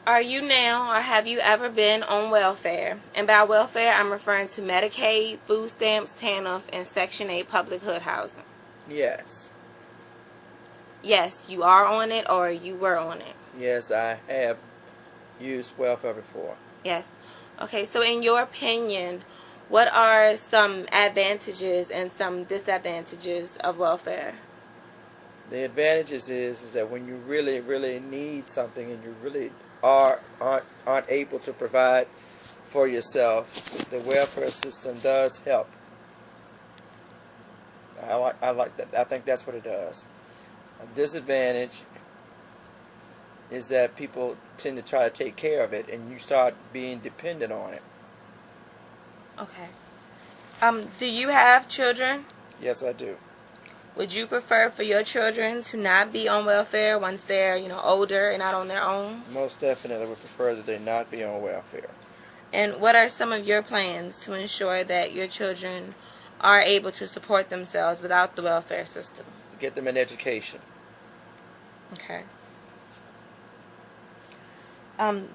Are you now or have you ever been on welfare? And by welfare, I'm referring to Medicaid, food stamps, TANF, and Section 8 public hood housing. Yes. Yes, you are on it or you were on it. Yes, I have used welfare before. Yes. Okay, so in your opinion, what are some advantages and some disadvantages of welfare? The advantages is that when you really, really need something and you really aren't able to provide for yourself, the welfare system does help. I like that. I think that's what it does. A disadvantage is that people tend to try to take care of it, and you start being dependent on it. Okay. Do you have children? Yes, I do. Would you prefer for your children to not be on welfare once they're, older and out on their own? Most definitely would prefer that they not be on welfare. And what are some of your plans to ensure that your children are able to support themselves without the welfare system? Get them an education. Okay.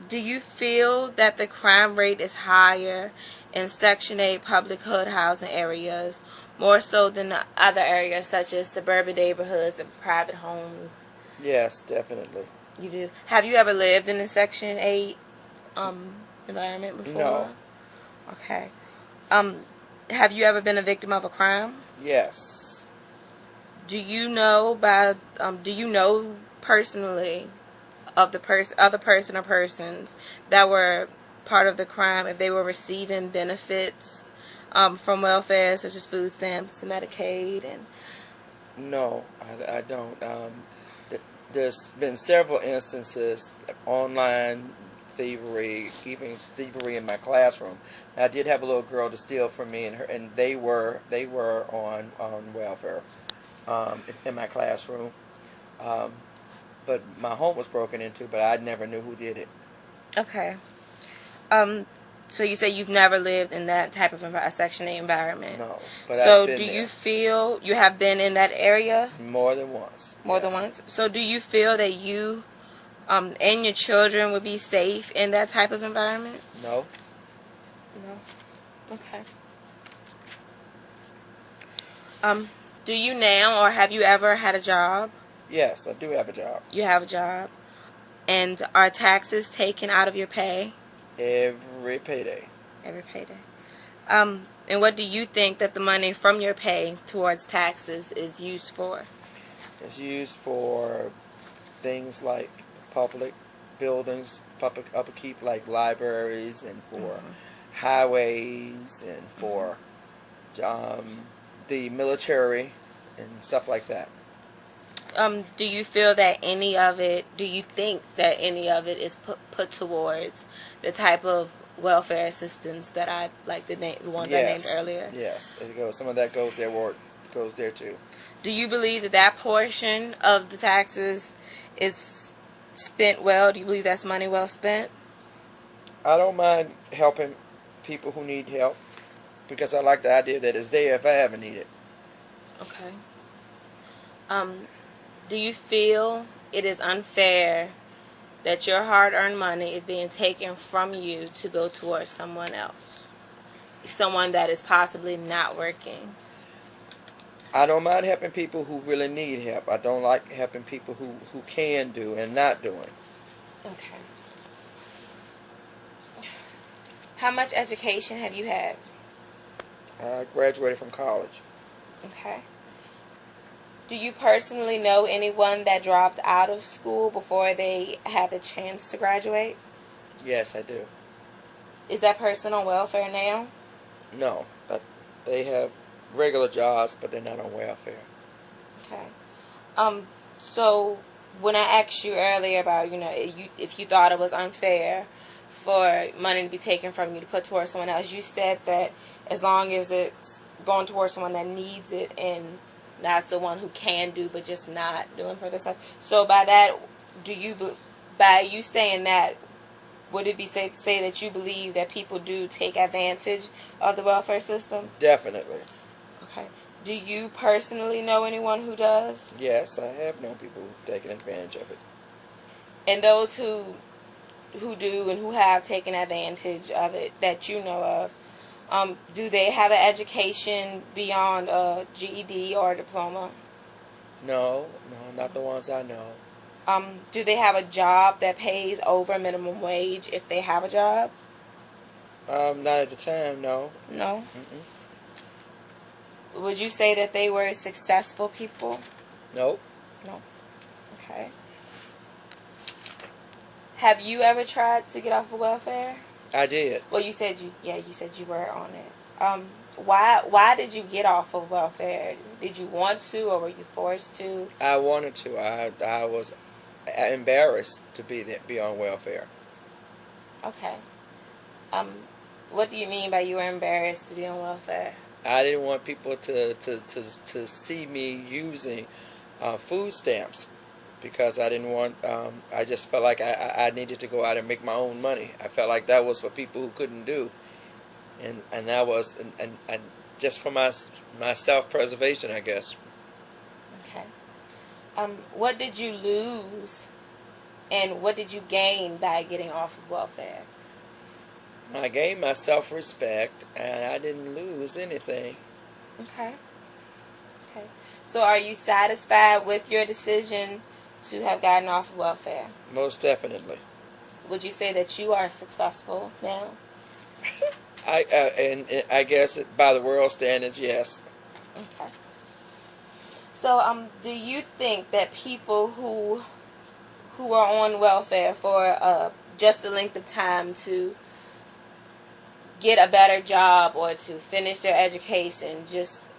Do you feel that the crime rate is higher in Section 8 public hood housing areas more so than the other areas such as suburban neighborhoods and private homes? Yes, definitely. You do. Have you ever lived in a Section 8 environment before? No. Okay. Have you ever been a victim of a crime? Yes. Do you know personally of the other person or persons that were part of the crime, if they were receiving benefits from welfare such as food stamps and Medicaid? And No, I don't. There's been several instances of online thievery, even thievery in my classroom. I did have a little girl to steal from me, and they were on welfare in my classroom. But my home was broken into, but I never knew who did it. Okay. So you say you've never lived in that type of a Section 8 environment. No, but so I've been do there you feel you have been in that area more than once. more than once? So do you feel that you and your children would be safe in that type of environment? No. No. Okay. Do you now or have you ever had a job? Yes, I do have a job. You have a job. And are taxes taken out of your pay? Every payday. Every payday. And what do you think that the money from your pay towards taxes is used for? It's used for things like public buildings, public upkeep like libraries, and for highways, and for the military and stuff like that. Do you feel that any of it, do you think that any of it is put towards the type of welfare assistance that I, like the ones I named earlier? Yes, it goes. Some of that goes there, or goes there too. Do you believe that that portion of the taxes is spent well? Do you believe that's money well spent? I don't mind helping people who need help because I like the idea that it's there if I ever need it. Okay. Do you feel it is unfair that your hard-earned money is being taken from you to go towards someone else? Someone that is possibly not working? I don't mind helping people who really need help. I don't like helping people who can do and not doing. Okay. How much education have you had? I graduated from college. Okay. Do you personally know anyone that dropped out of school before they had the chance to graduate? Yes, I do. Is that person on welfare now? No, but they have regular jobs, but they're not on welfare. Okay. So when I asked you earlier about, if you thought it was unfair for money to be taken from you to put towards someone else, you said that as long as it's going towards someone that needs it and not the one who can do but just not doing for themselves. So by that, by you saying that, would it be safe to say that you believe that people do take advantage of the welfare system? Definitely. Okay. Do you personally know anyone who does? Yes, I have known people who've taken advantage of it. And those who do and who have taken advantage of it that you know of, do they have an education beyond a GED or a diploma? No, no, not the ones I know. Do they have a job that pays over minimum wage if they have a job? Not at the time, no. No. Mm-mm. Would you say that they were successful people? Nope. No. Okay. Have you ever tried to get off of welfare? I did. Well, you said you were on it. Why did you get off of welfare? Did you want to, or were you forced to? I wanted to. I was embarrassed to be on welfare. Okay. Um, what do you mean by you were embarrassed to be on welfare? I didn't want people to see me using food stamps because I didn't want. I just felt like I needed to go out and make my own money. I felt like that was for people who couldn't do, and that was and just for my self preservation, I guess. Okay. What did you lose, and what did you gain by getting off of welfare? I gained my self respect, and I didn't lose anything. Okay. Okay. So, are you satisfied with your decision to have gotten off of welfare? Most definitely. Would you say that you are successful now? And I guess by the world standards, yes. Okay. So, do you think that people who are on welfare for just the length of time to get a better job or to finish their education, just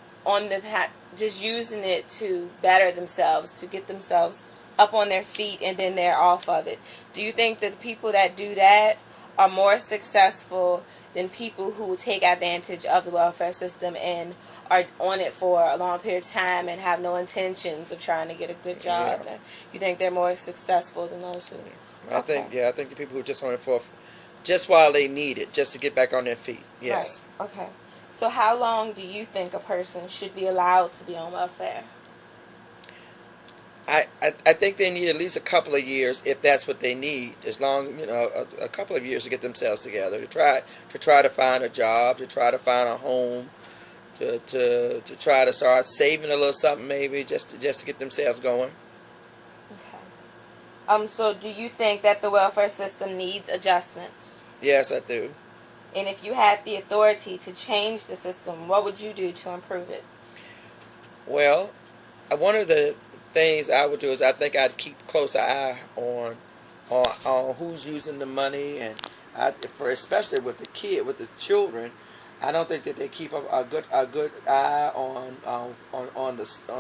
using it to better themselves, to get themselves up on their feet and then they're off of it? Do you think that the people that do that are more successful than people who take advantage of the welfare system and are on it for a long period of time and have no intentions of trying to get a good job? Yeah. You think they're more successful than those who? Okay. I think the people who just want it for just while they need it, just to get back on their feet. Yes. Right. Okay. So how long do you think a person should be allowed to be on welfare? I think they need at least a couple of years if that's what they need. As long a couple of years to get themselves together, to try to find a job, to try to find a home, to try to start saving a little something maybe just to get themselves going. Okay. So do you think that the welfare system needs adjustments? Yes, I do. And if you had the authority to change the system, what would you do to improve it? Well, one of the things I would do is I think I'd keep a close eye on who's using the money, and for especially with the children, I don't think that they keep a good eye on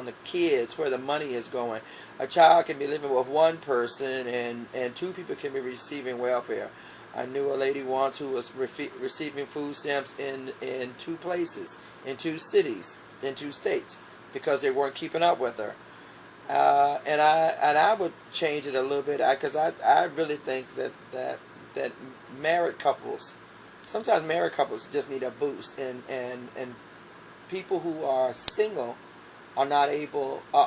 the kids where the money is going. A child can be living with one person, and two people can be receiving welfare. I knew a lady once who was receiving food stamps in two places, in two cities, in two states, because they weren't keeping up with her. And I would change it a little bit because I really think that married couples, sometimes married couples just need a boost, and people who are single are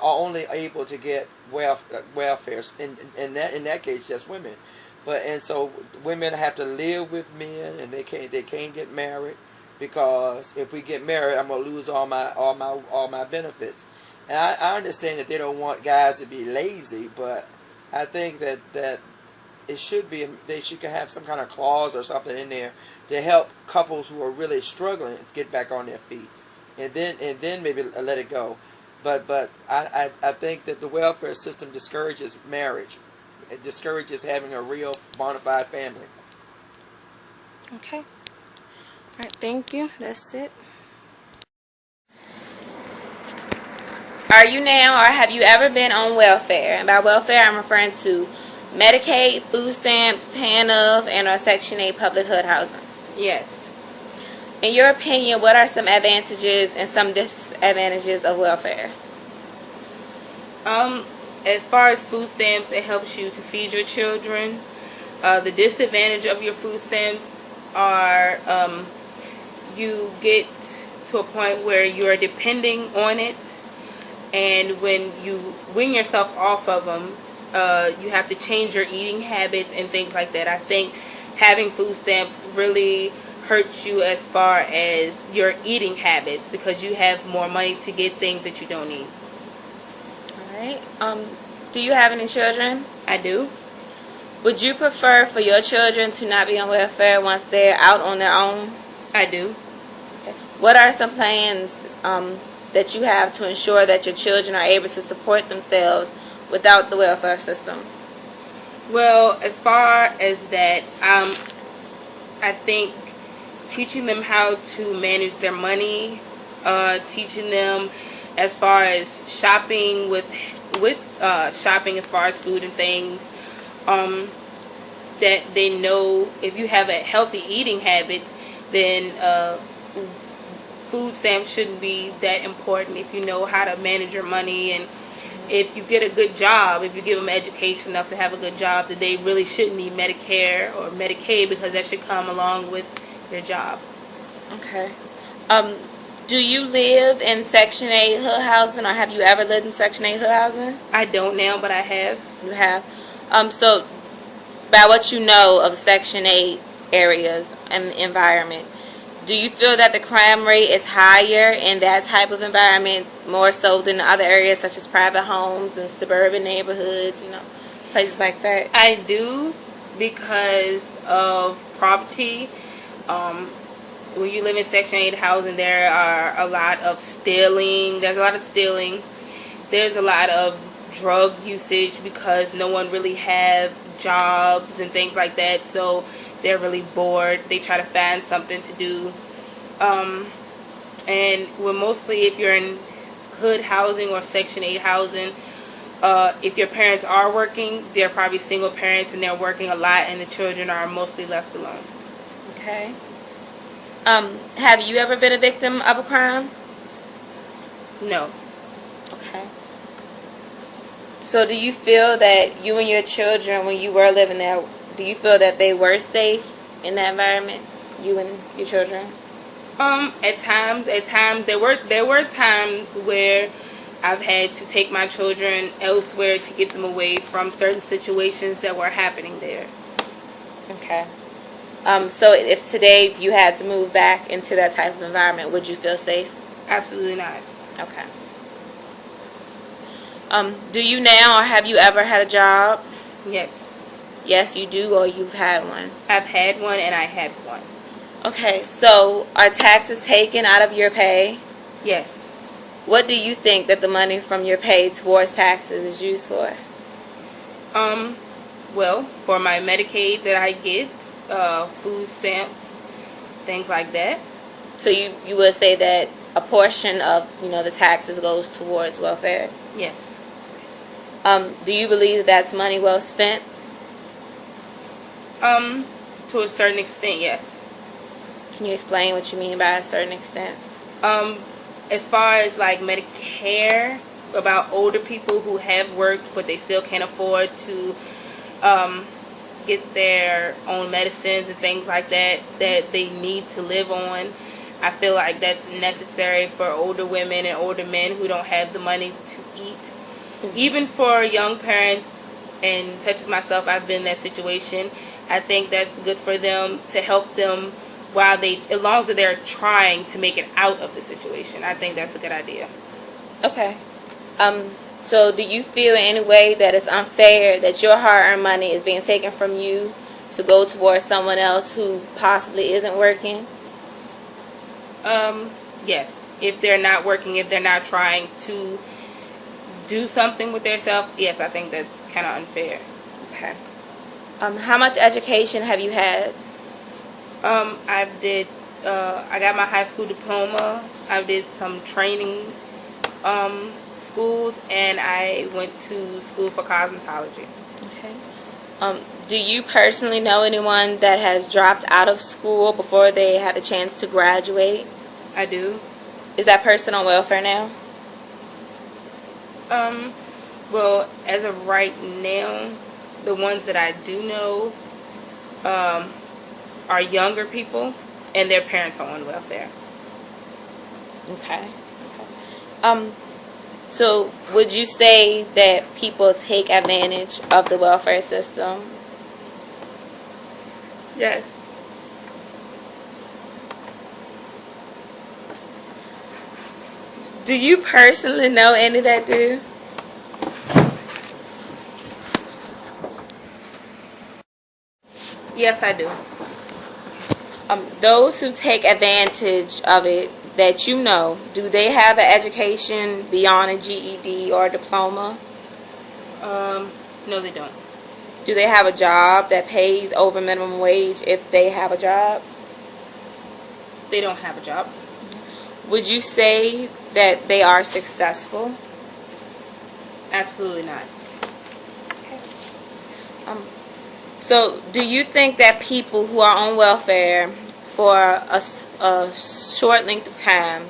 only able to get welfare in that case just women, and so women have to live with men, and they can't get married because if we get married I'm gonna lose all my benefits. And I understand that they don't want guys to be lazy, but I think that it should be they should have some kind of clause or something in there to help couples who are really struggling to get back on their feet, and then maybe let it go. But I think that the welfare system discourages marriage. It discourages having a real bona fide family. Okay. All right. Thank you. That's it. Are you now or have you ever been on welfare? And by welfare, I'm referring to Medicaid, food stamps, TANF, and or Section 8 public hood housing. Yes. In your opinion, what are some advantages and some disadvantages of welfare? As far as food stamps, it helps you to feed your children. The disadvantage of your food stamps are you get to a point where you are depending on it, and when you wean yourself off of them, you have to change your eating habits and things like that. I think having food stamps really hurts you as far as your eating habits because you have more money to get things that you don't need. All right. Do you have any children? I do. Would you prefer for your children to not be on welfare once they're out on their own? I do. What are some plans that you have to ensure that your children are able to support themselves without the welfare system? Well, as far as that, I think teaching them how to manage their money, teaching them as far as shopping with shopping as far as food and things, that they know if you have a healthy eating habits, then food stamps shouldn't be that important if you know how to manage your money. And if you get a good job, if you give them education enough to have a good job, that they really shouldn't need Medicare or Medicaid because that should come along with your job. Okay. Do you live in Section 8 hood housing, or have you ever lived in Section 8 hood housing? I don't now, but I have. You have. So, by what you know of Section 8 areas and environment, do you feel that the crime rate is higher in that type of environment more so than other areas such as private homes and suburban neighborhoods, places like that? I do, because of poverty. When you live in Section 8 housing, there are a lot of stealing. There's a lot of stealing. There's a lot of drug usage because no one really have jobs and things like that. So they're really bored. They try to find something to do. And mostly if you're in hood housing or Section 8 housing, if your parents are working, they're probably single parents and they're working a lot, and the children are mostly left alone. Okay. Have you ever been a victim of a crime? No. Okay. So do you feel that you and your children, when you were living there, do you feel that they were safe in that environment, you and your children? At times there were times where I've had to take my children elsewhere to get them away from certain situations that were happening there. Okay. So if today you had to move back into that type of environment, would you feel safe? Absolutely not. Okay. Do you now, or have you ever had a job? Yes. Yes, you do, or you've had one? I've had one and I had one. Okay, so are taxes taken out of your pay? Yes. What do you think that the money from your pay towards taxes is used for? Well, for my Medicaid that I get, food stamps, things like that. So you would say that a portion of, the taxes goes towards welfare? Yes. Do you believe that's money well spent? To a certain extent, yes. Can you explain what you mean by a certain extent? As far as like Medicare, about older people who have worked but they still can't afford to get their own medicines and things like that they need to live on. I feel like that's necessary for older women and older men who don't have the money to eat. Mm-hmm. Even for young parents, and such as myself, I've been in that situation. I think that's good for them, to help them as long as they're trying to make it out of the situation. I think that's a good idea. Okay. So do you feel in any way that it's unfair that your hard-earned money is being taken from you to go towards someone else who possibly isn't working? Yes. If they're not working, if they're not trying to do something with themselves, yes, I think that's kind of unfair. Okay. How much education have you had? I got my high school diploma. I did some training schools, and I went to school for cosmetology. Okay. Do you personally know anyone that has dropped out of school before they had a chance to graduate? I do. Is that person on welfare now? Well, as of right now, the ones that I do know are younger people, and their parents are on welfare. Okay. So, would you say that people take advantage of the welfare system? Yes. Do you personally know any that do? Yes, I do. Those who take advantage of it that you know, do they have an education beyond a GED or diploma? Um, no, they don't. Do they have a job that pays over minimum wage if they have a job? They don't have a job. Would you say that they are successful? Absolutely not. Okay. Um, so, do you think that people who are on welfare for a short length of time,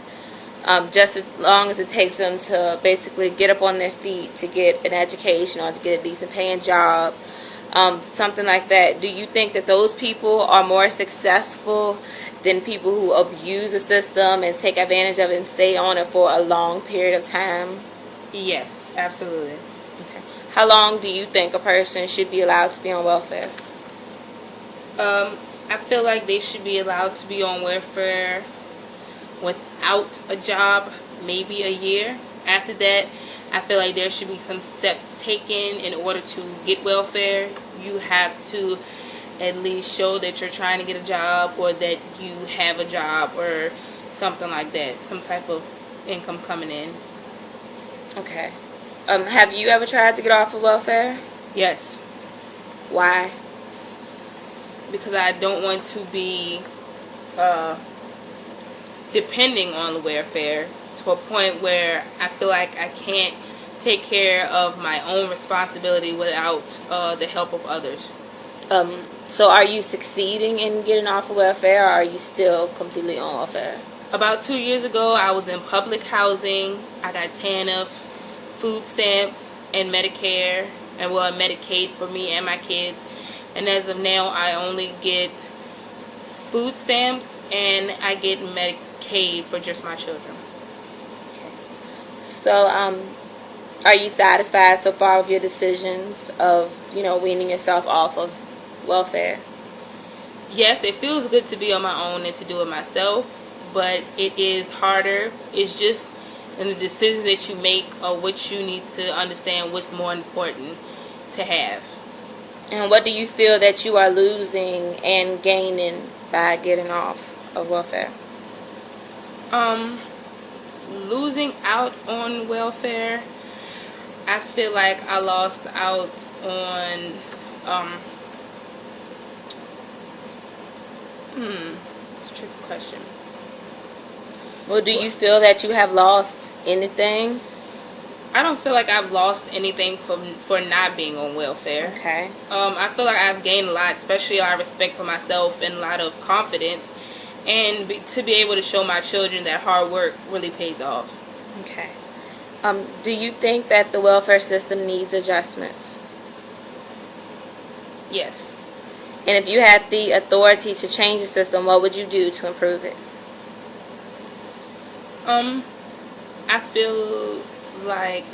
just as long as it takes for them to basically get up on their feet to get an education or to get a decent paying job, something like that, do you think that those people are more successful than people who abuse the system and take advantage of it and stay on it for a long period of time? Yes, absolutely. Okay. How long do you think a person should be allowed to be on welfare? I feel like they should be allowed to be on welfare without a job, maybe a year. After that, I feel like there should be some steps taken in order to get welfare. You have to at least show that you're trying to get a job or that you have a job or something like that. Some type of income coming in. Okay. Have you ever tried to get off of welfare? Yes, Why? because I don't want to be uh, depending on the welfare to a point where I feel like I can't take care of my own responsibility without the help of others. Um, so are you succeeding in getting off of welfare, or are you still completely on welfare? About 2 years ago, I was in public housing. I got TANF, food stamps, and Medicare, and Medicaid for me and my kids. And as of now, I only get food stamps and I get Medicaid for just my children. So, are you satisfied so far with your decisions of, weaning yourself off of welfare? Yes, it feels good to be on my own and to do it myself, but it is harder. It's just in the decision that you make or what you need to understand what's more important to have. And what do you feel that you are losing and gaining by getting off of welfare? Losing out on welfare, I feel like I lost out on it's a tricky question. Well, do you feel that you have lost anything? I don't feel like I've lost anything for not being on welfare. Okay. I feel like I've gained a lot, especially a lot of respect for myself and a lot of confidence, and to be able to show my children that hard work really pays off. Okay. Do you think that the welfare system needs adjustments? Yes. And if you had the authority to change the system, what would you do to improve it? I feel like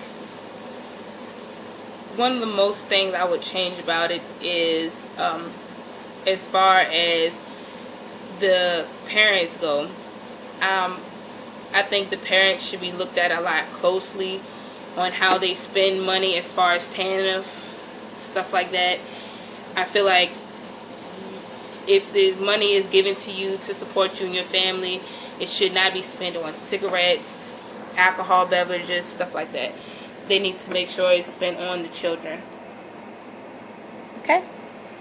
one of the most things I would change about it is as far as the parents go. I think the parents should be looked at a lot closely on how they spend money as far as TANF, stuff like that. I feel like if the money is given to you to support you and your family, it should not be spent on cigarettes, alcohol beverages, stuff like that. They need to make sure it's spent on the children. Okay.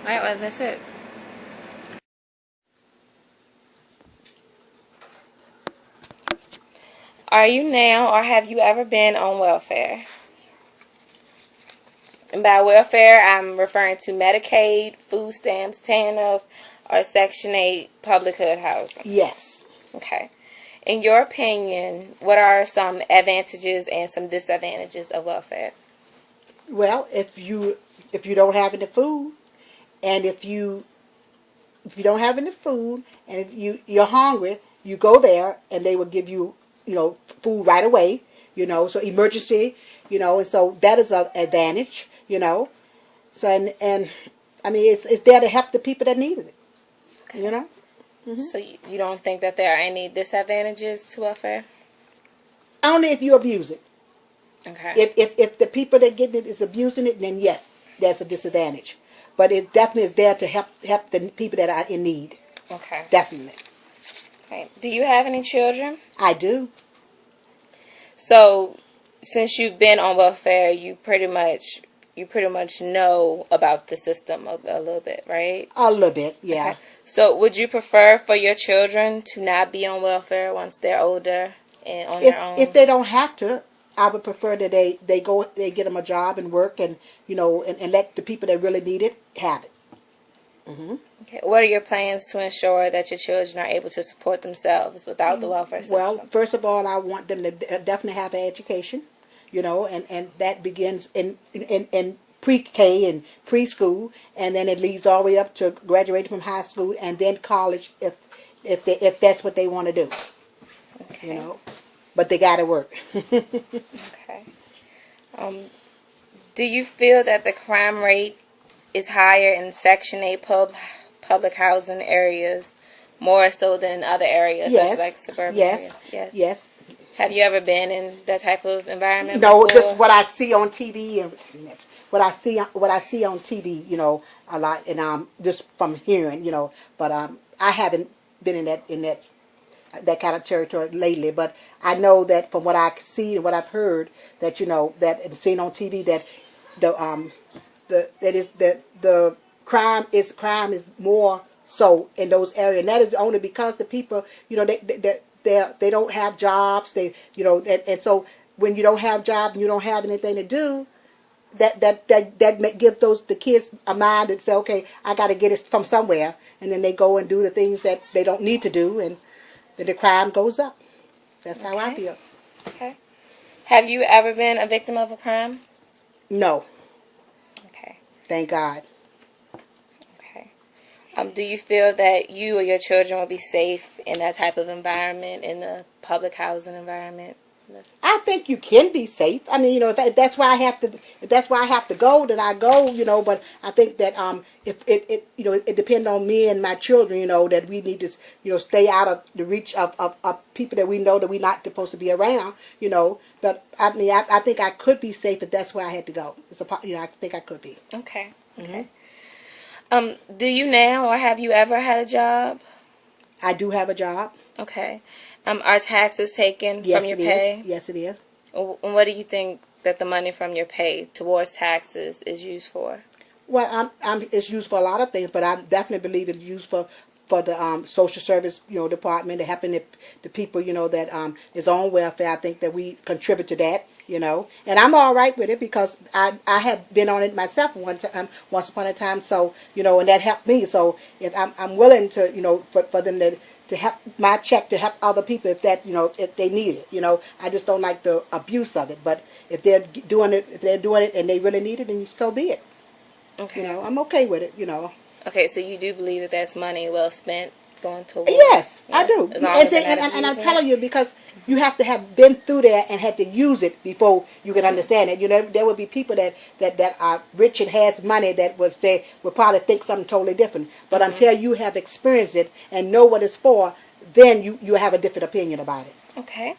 All right, well, that's it. Are you now or have you ever been on welfare? And by welfare, I'm referring to Medicaid, food stamps, TANF, or Section 8 public hood housing. Yes. Okay. In your opinion, what are some advantages and some disadvantages of welfare? Well, if you don't have any food, and if you don't have any food, and if you're hungry, you go there, and they will give you food right away. So emergency, and so that is an advantage, So and I mean it's there to help the people that needed it, Okay. So you don't think that there are any disadvantages to welfare? Only if you abuse it. Okay. If the people that getting it is abusing it, then yes, that's a disadvantage. But it definitely is there to help the people that are in need. Okay. Definitely. Right. Do you have any children? I do. So, since you've been on welfare, you pretty much know about the system a little bit, right? A little bit, Okay. yeah. So, would you prefer for your children to not be on welfare once they're older and on their If own? they don't have to, I would prefer that they get them a job and work and let the people that really need it have it. Okay. What are your plans to ensure that your children are able to support themselves without the welfare Well, system? first of all, I want them to definitely have an education, and that begins in pre-K and preschool, and then it leads all the way up to graduating from high school and then college if that's what they want to do, Okay. But they got to work. Okay. Um, do you feel that the crime rate is higher in Section 8 public housing areas more so than in other areas, such as like Yes, suburban areas? yes, Yes. yes. Have you ever been in that type of environment No, just before? what I see on TV and what I see on TV, a lot, and just from hearing, but I haven't been in that kind of territory lately. But I know that from what I see and what I've heard that that and seen on TV that the crime is more so in those areas, and that is only because the people they don't have jobs. And so when you don't have jobs and you don't have anything to do, that gives the kids a mind to say, okay, I got to get it from somewhere, and then they go and do the things that they don't need to do, and then the crime goes up. That's how I Okay. feel. Okay. Have you ever been a victim of a crime? No, Okay. thank God. Okay. Do you feel that you or your children will be safe in that type of environment, in the public housing environment? I think you can be safe. I mean, if that's why I have to go, then I go. But I think that if it depends on me and my children. That we need to stay out of the reach of people that we know that we're not supposed to be around. But I mean, I think I could be safe if that's where I had to go. I think I could be. Okay. Okay. Do you now or have you ever had a job? I do have a job. Okay. Are taxes taken from Yes, your it is. pay? Yes, it is. And what do you think that the money from your pay towards taxes is used for? Well, it's used for a lot of things, but I definitely believe it's used for the social service, department, to helping the people, that is on welfare. I think that we contribute to that, and I'm all right with it because I have been on it myself once upon a time. So and that helped me. So if I'm willing to, for them to help my check to help other people if they need it. I just don't like the abuse of it. But if they're doing it and they really need it, then so be it. Okay. I'm okay with it. Okay, so you do believe that that's money well spent going toward? Yes, I Yes, do. as long as they're not And I'm abusing telling it? you because you have to have been through there and had to use it before you can understand it. There will be people that are rich and has money that would probably think something totally different. But until you have experienced it and know what it's for, then you have a different opinion about it. Okay.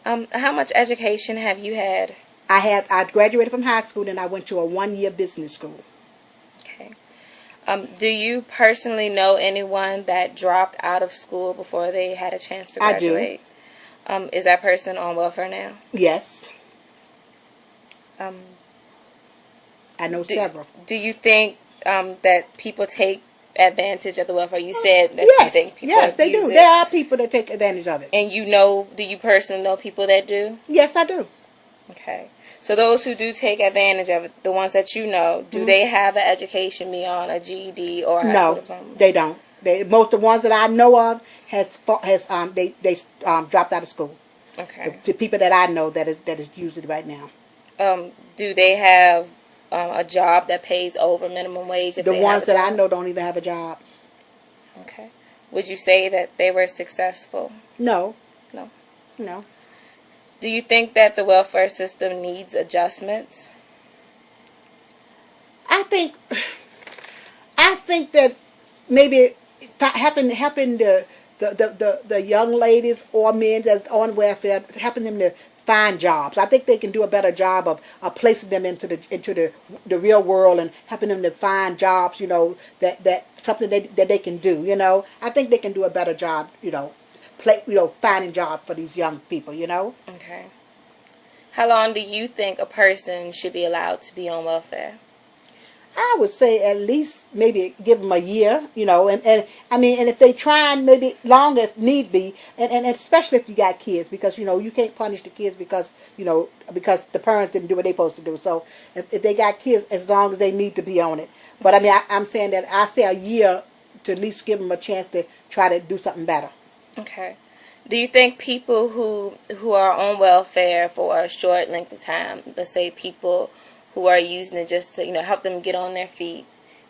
How much education have you had? I graduated from high school and I went to a 1-year business school. Okay. Do you personally know anyone that dropped out of school before they had a chance to I do. graduate? Is that person on welfare now? Yes, Um, I know do, several. do you think that people take advantage of the welfare? You said that you Yes, think people yes, they abuse do. it. There are people that take advantage of it. And do you personally know people that do? Yes, I do. Okay. So those who do take advantage of it, the ones that you know, do Hmm. they have an education beyond a GED or a high school No, diploma? they don't. Most of the ones that I know of they dropped out of school. Okay. The people that I know that is using it right now. Do they have a job that pays over minimum wage if The they have ones a that I job? know don't even have a job. Okay. Would you say that they were successful? No, No. no. Do you think that the welfare system needs adjustments? I think I think that maybe helping the young ladies or men that's on welfare, helping them to find jobs. I think they can do a better job of placing them into the real world and helping them to find jobs. That something that they can do. I think they can do a better job. Finding jobs for these young people. Okay. How long do you think a person should be allowed to be on welfare? I would say at least maybe give them a year, and I mean, and if they try and maybe longer if need be, and especially if you got kids, because you can't punish the kids because the parents didn't do what they supposed to do. So if they got kids, as long as they need to be on it. But I mean, I'm saying that I say a year to at least give them a chance to try to do something better. Okay. Do you think people who are on welfare for a short length of time, let's say people who are using it just to help them get on their feet,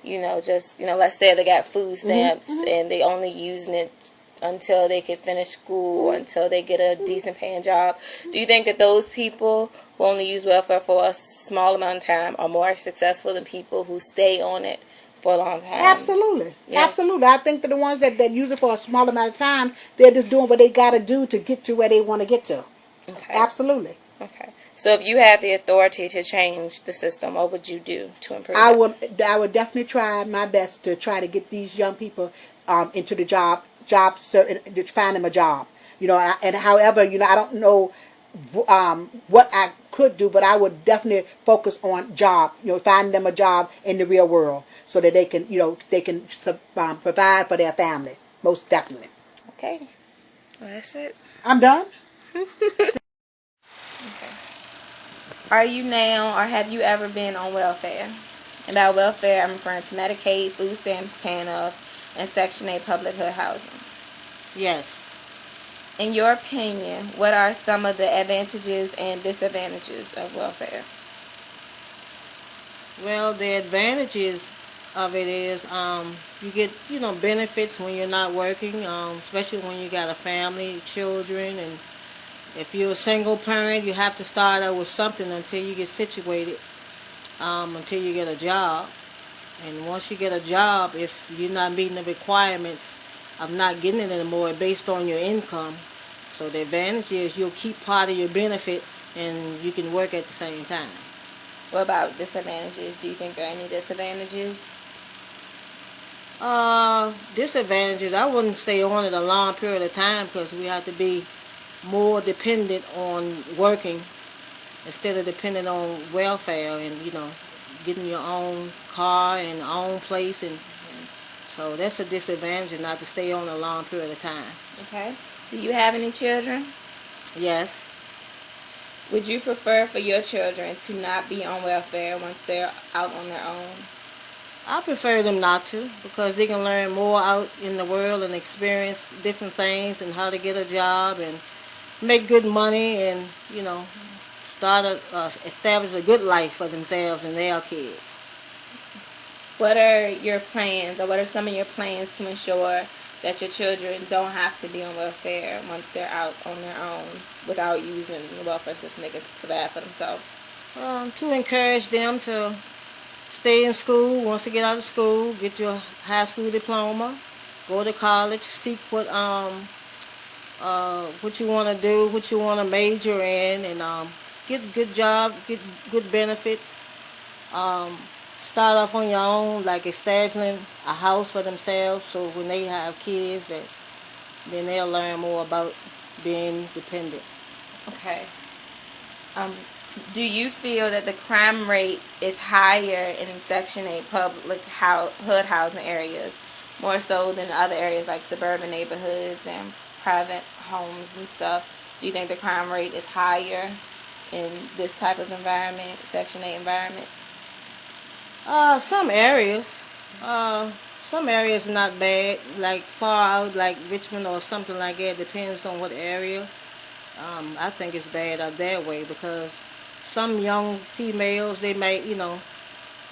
just let's say they got food stamps and they only using it until they can finish school or until they get a decent paying job, do you think that those people who only use welfare for a small amount of time are more successful than people who stay on it for a long time? Absolutely. Yes. Absolutely. I think that the ones that use it for a small amount of time, they're just doing what they got to do to get to where they want to get to. Okay. Absolutely. Okay. So if you had the authority to change the system, what would you do to improve I it? would definitely try my best to try to get these young people into the to find them a job. And however, I don't know what I could do, but I would definitely focus on job. Finding them a job in the real world so that they can provide for their family. Most definitely. Okay. Well, that's it. I'm done. Okay. Are you now or have you ever been on welfare? And by welfare, I'm referring to Medicaid, food stamps, TANF, and Section 8 public hood housing. Yes. In your opinion, what are some of the advantages and disadvantages of welfare? Well, the advantages of it is you get benefits when you're not working, especially when you got a family, children, and if you're a single parent, you have to start out with something until you get situated, until you get a job. And once you get a job, if you're not meeting the requirements of not getting it anymore based on your income, so the advantage is you'll keep part of your benefits and you can work at the same time. What about disadvantages? Do you think there are any disadvantages? Disadvantages, I wouldn't stay on it a long period of time because we have to be more dependent on working instead of dependent on welfare and getting your own car and own place, and so that's a disadvantage, and not to stay on a long period of time. Okay. Do you have any children? Yes. Would you prefer for your children to not be on welfare once they're out on their own? I prefer them not to because they can learn more out in the world and experience different things and how to get a job and make good money and establish a good life for themselves and their kids. What are your plans, or what are some of your plans to ensure that your children don't have to be on welfare once they're out on their own without using the welfare system they can provide for themselves? To encourage them to stay in school. Once you get out of school, get your high school diploma, go to college, seek what you want to do, what you want to major in, and get a good job, get good benefits. Start off on your own, like establishing a house for themselves, so when they have kids, then they'll learn more about being dependent. Okay. Do you feel that the crime rate is higher in Section 8 public hood housing areas, more so than other areas like suburban neighborhoods and private homes and stuff? Do you think the crime rate is higher in this type of environment, Section 8 environment? Some areas. Some areas not bad, like far out, like Richmond or something like that. Depends on what area. I think it's bad out that way because some young females, they might,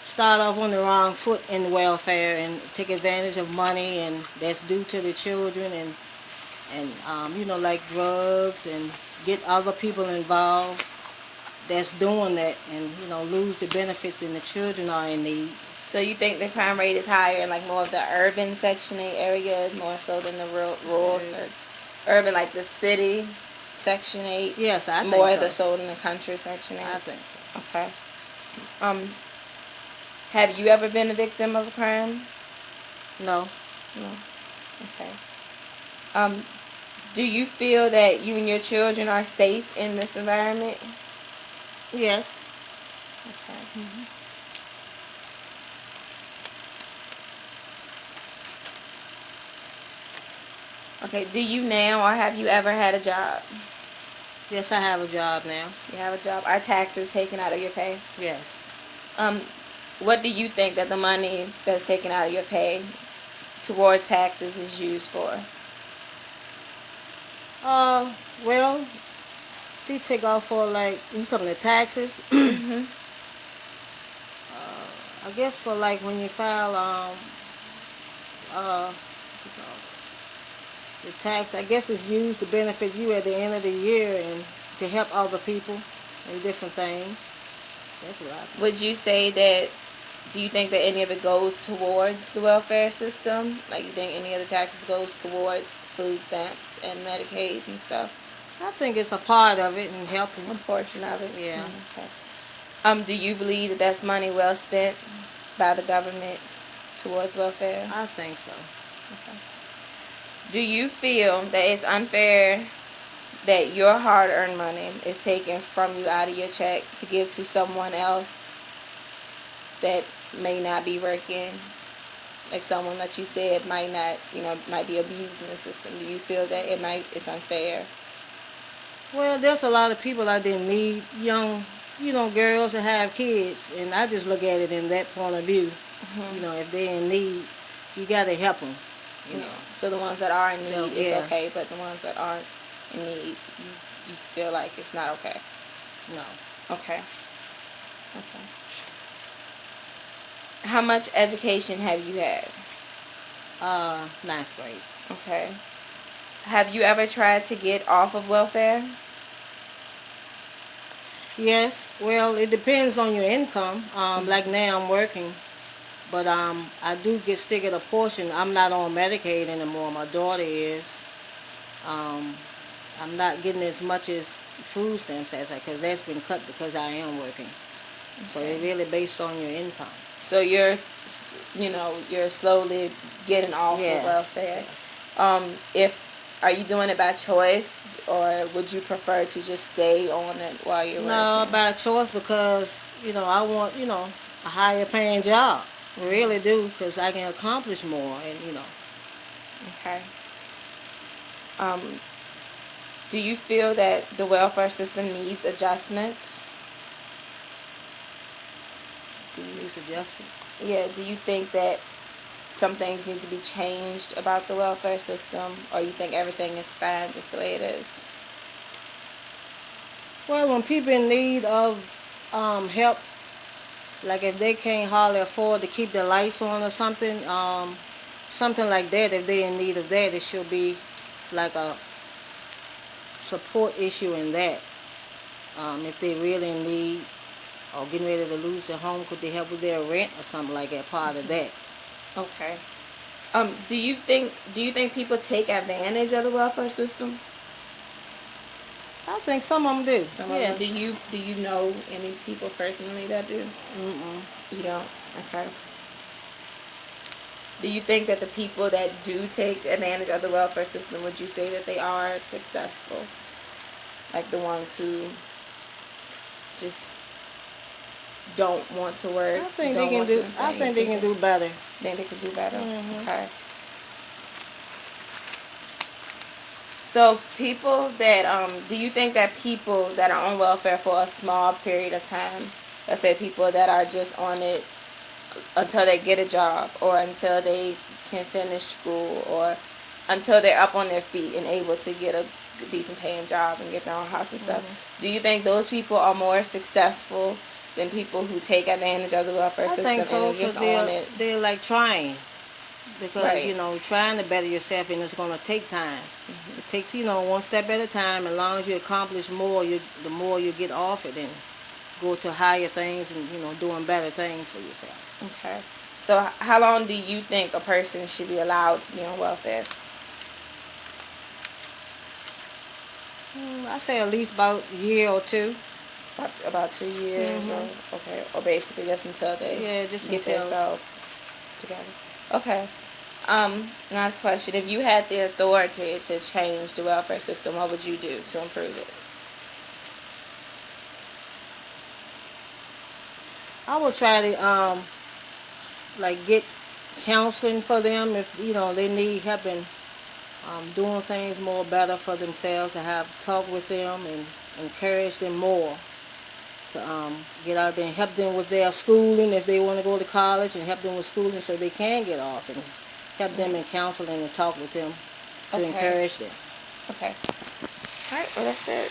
start off on the wrong foot in welfare and take advantage of money and that's due to the children, and and like drugs and get other people involved that's doing that, and lose the benefits, and the children are in need. So you think the crime rate is higher in like more of the urban Section 8 areas more so than the rural or urban, like the city Section 8? Yes, I think more so. the so than the country Section 8? I think so. Okay. Have you ever been a victim of a crime? No. No. Okay. Do you feel that you and your children are safe in this environment? Yes. Okay. Okay, do you now or have you ever had a job? Yes, I have a job now. You have a job. Are taxes taken out of your pay? Yes. What do you think that the money that's taken out of your pay towards taxes is used for? Well, they take off for, like, you talking the taxes? Mm-hmm. I guess for, like, when you file what you call it? The tax, I guess it's used to benefit you at the end of the year and to help other people and different things. That's what I think. Would you say that, do you think that any of it goes towards the welfare system? Like, you think any of the taxes goes towards food stamps and Medicaid and stuff? I think it's a part of it and helping. A portion of it? Yeah. Okay. Do you believe that that's money well spent by the government towards welfare? I think so. Okay. Do you feel that it's unfair that your hard-earned money is taken from you out of your check to give to someone else that may not be working? Like someone that you said might not, might be abusing the system. Do you feel that it's unfair? Well, there's a lot of people out there need young, girls that have kids, and I just look at it in that point of view. Mm-hmm. If they're in need, you got to help them. So the ones that are in need, it's yeah. okay, but the ones that aren't in need, you feel like it's not okay. No. Okay. Okay. How much education have you had? 9th grade. Okay. Have you ever tried to get off of welfare? Yes. Well, it depends on your income. Like now I'm working, but I do stick at a portion. I'm not on Medicaid anymore. My daughter is. I'm not getting as much as food stamps because that's been cut because I am working. Okay. So it's really based on your income. So you're slowly getting off of welfare. Are you doing it by choice, or would you prefer to just stay on it while you're working? No, by choice because I want a higher paying job. I really do, because I can accomplish more and. Okay. Do you feel that the welfare system needs adjustments? Do you need adjustments? Yeah. Do you think that some things need to be changed about the welfare system, or you think everything is fine just the way it is? Well, when people in need of help, like if they can't hardly afford to keep their lights on or something, something like that, if they're in need of that, it should be like a support issue in that. If they really in need or getting ready to lose their home, could they help with their rent or something like that, part of that? Okay. Do you think people take advantage of the welfare system? I think some of them do. Some of them. Do you know any people personally that do? Mm-mm. You don't? Okay. Do you think that the people that do take advantage of the welfare system, would you say that they are successful? Like the ones who just don't want to work? I think they can do. I think they can do better. Think they can do better? Mm-hmm. Okay. So people that do you think that people that are on welfare for a small period of time, let's say people that are just on it until they get a job or until they can finish school or until they're up on their feet and able to get a decent paying job and get their own house and stuff, do you think those people are more successful than people who take advantage of the welfare system I think so, and are just because on it? they're like trying. because Right. you know, trying to better yourself, and it's going to take time. It takes, you know, one step at a time. As long as you accomplish more, the more you get off it and go to higher things, and you know, doing better things for yourself. Okay. So how long do you think a person should be allowed to be on welfare? I say at least about a year or two. About 2 years, or basically just until they Yeah, just get until. themselves together. Okay. Last question: if you had the authority to change the welfare system, what would you do to improve it? I would try to like get counseling for them if you know they need help in doing things more better for themselves, to have talk with them and encourage them more to get out there and help them with their schooling if they want to go to college, and help them with schooling so they can get off, and help them in counseling and talk with them to Okay. encourage them. Okay. All right. Well, that's it.